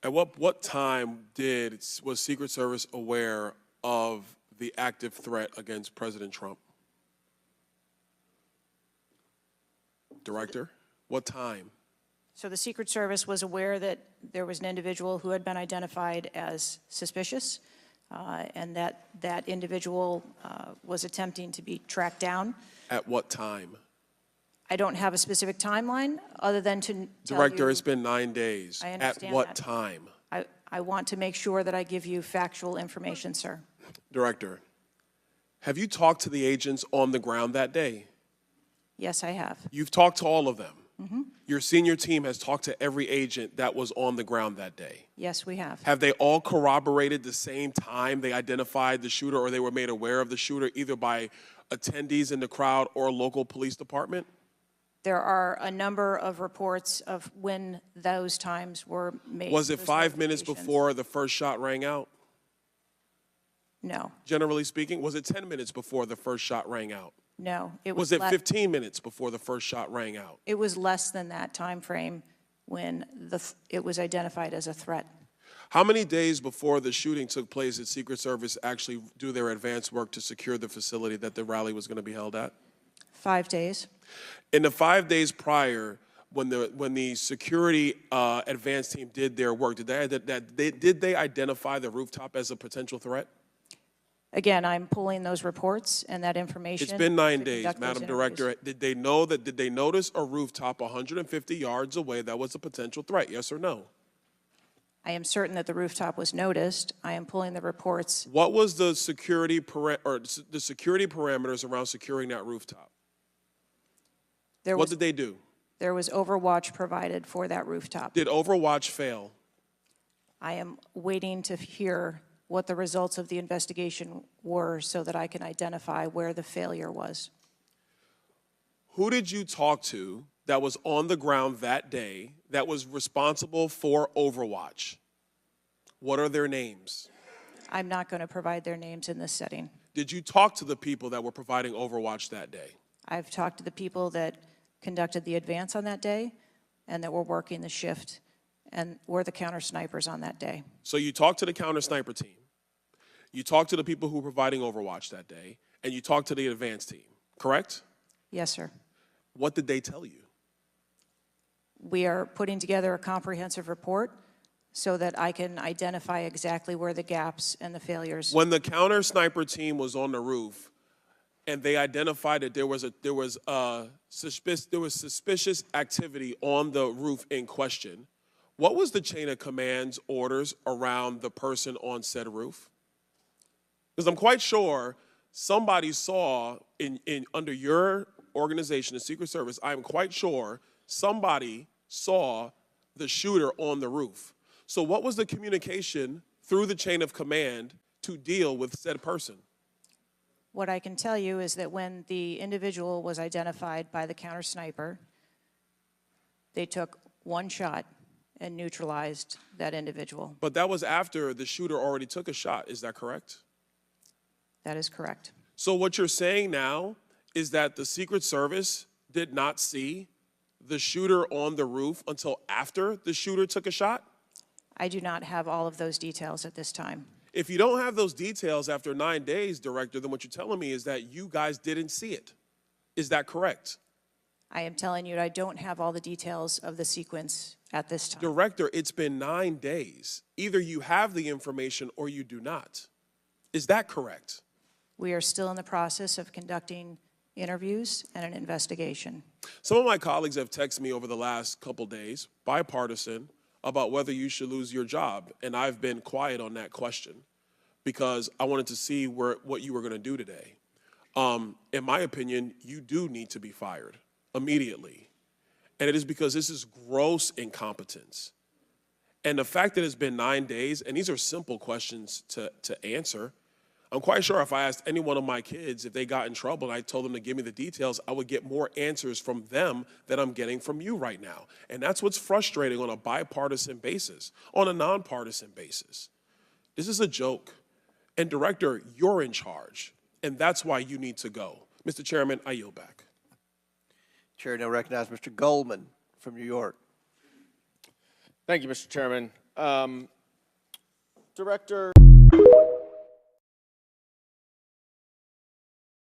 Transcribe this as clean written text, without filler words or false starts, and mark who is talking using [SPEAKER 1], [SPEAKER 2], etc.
[SPEAKER 1] At what time was Secret Service aware of the active threat against President Trump? Director, what time?
[SPEAKER 2] So the Secret Service was aware that there was an individual who had been identified as suspicious, and that individual was attempting to be tracked down.
[SPEAKER 1] At what time?
[SPEAKER 2] I don't have a specific timeline other than to tell
[SPEAKER 1] Director,
[SPEAKER 2] you,
[SPEAKER 1] it's been 9 days.
[SPEAKER 2] I
[SPEAKER 1] At
[SPEAKER 2] understand
[SPEAKER 1] what
[SPEAKER 2] that.
[SPEAKER 1] time?
[SPEAKER 2] I want to make sure that I give you factual information, sir.
[SPEAKER 1] Director, have you talked to the agents on the ground that day?
[SPEAKER 2] Yes, I have.
[SPEAKER 1] You've talked to all of them. Your senior team has talked to every agent that was on the ground that day.
[SPEAKER 2] Yes, we have.
[SPEAKER 1] Have they all corroborated the same time they identified the shooter or they were made aware of the shooter, either by attendees in the crowd or a local police department?
[SPEAKER 2] There are a number of reports of when those times were made.
[SPEAKER 1] Was it
[SPEAKER 2] those
[SPEAKER 1] 5 minutes
[SPEAKER 2] notifications.
[SPEAKER 1] before the first shot rang out?
[SPEAKER 2] No,
[SPEAKER 1] Generally speaking, was it 10 minutes before the first shot rang out?
[SPEAKER 2] no.
[SPEAKER 1] Was it 15 minutes before the first shot rang out?
[SPEAKER 2] It was less than that time frame when it was identified as a threat.
[SPEAKER 1] How many days before the shooting took place did Secret Service actually do their advance work to secure the facility that the rally was going to be held at?
[SPEAKER 2] 5 days.
[SPEAKER 1] In the 5 days prior, when the security advance team did their work, did they identify the rooftop as a potential threat?
[SPEAKER 2] Again, I'm pulling those reports and that information.
[SPEAKER 1] It's been 9
[SPEAKER 2] to
[SPEAKER 1] days,
[SPEAKER 2] conduct those
[SPEAKER 1] Madam
[SPEAKER 2] interviews.
[SPEAKER 1] Director. Did they notice a rooftop 150 yards away that was a potential threat? Yes or no?
[SPEAKER 2] I am certain that the rooftop was noticed. I am pulling the reports.
[SPEAKER 1] What was the security parameters around securing that rooftop? What did they do?
[SPEAKER 2] There was overwatch provided for that rooftop.
[SPEAKER 1] Did Overwatch fail?
[SPEAKER 2] I am waiting to hear what the results of the investigation were so that I can identify where the failure was.
[SPEAKER 1] Who did you talk to that was on the ground that day that was responsible for Overwatch? What are their names?
[SPEAKER 2] I'm not going to provide their names in this setting.
[SPEAKER 1] Did you talk to the people that were providing Overwatch that day?
[SPEAKER 2] I've talked to the people that conducted the advance on that day and that were working the shift and were the counter snipers on that day.
[SPEAKER 1] So you talked to the counter sniper team, you talked to the people who were providing Overwatch that day, and you talked to the advance team, correct?
[SPEAKER 2] Yes, sir.
[SPEAKER 1] What did they tell you?
[SPEAKER 2] We are putting together a comprehensive report so that I can identify exactly where the gaps and the failures.
[SPEAKER 1] When the counter sniper team was on the roof and they identified that there was suspicious activity on the roof in question, what was the chain of command's orders around the person on said roof? Because I'm quite sure somebody saw under your organization, the Secret Service, I'm quite sure somebody saw the shooter on the roof. So what was the communication through the chain of command to deal with said person?
[SPEAKER 2] What I can tell you is that when the individual was identified by the counter sniper, they took one shot and neutralized that individual.
[SPEAKER 1] But that was after the shooter already took a shot, is that correct?
[SPEAKER 2] That is correct.
[SPEAKER 1] So what you're saying now is that the Secret Service did not see the shooter on the roof until after the shooter took a shot?
[SPEAKER 2] I do not have all of those details at this time.
[SPEAKER 1] If you don't have those details after 9 days, Director, then what you're telling me is that you guys didn't see it. Is that correct?
[SPEAKER 2] I am telling you I don't have all the details of the sequence at this time.
[SPEAKER 1] Director, it's been 9 days. Either you have the information or you do not. Is that correct?
[SPEAKER 2] We are still in the process of conducting interviews and an investigation.
[SPEAKER 1] Some of my colleagues have texted me over the last couple days, bipartisan, about whether you should lose your job. And I've been quiet on that question because I wanted to see what you were going to do today. In my opinion, you do need to be fired immediately. And it is because this is gross incompetence. And the fact that it's been 9 days, and these are simple questions to answer, I'm quite sure if I asked any one of my kids if they got in trouble and I told them to give me the details, I would get more answers from them than I'm getting from you right now. And that's what's frustrating on a bipartisan basis, on a nonpartisan basis. This is a joke. And Director, you're in charge, and that's why you need to go. Mr. Chairman, I yield back.
[SPEAKER 3] Chair now recognizes Mr. Goldman from New York.
[SPEAKER 4] Thank you, Mr. Chairman.
[SPEAKER 3] Director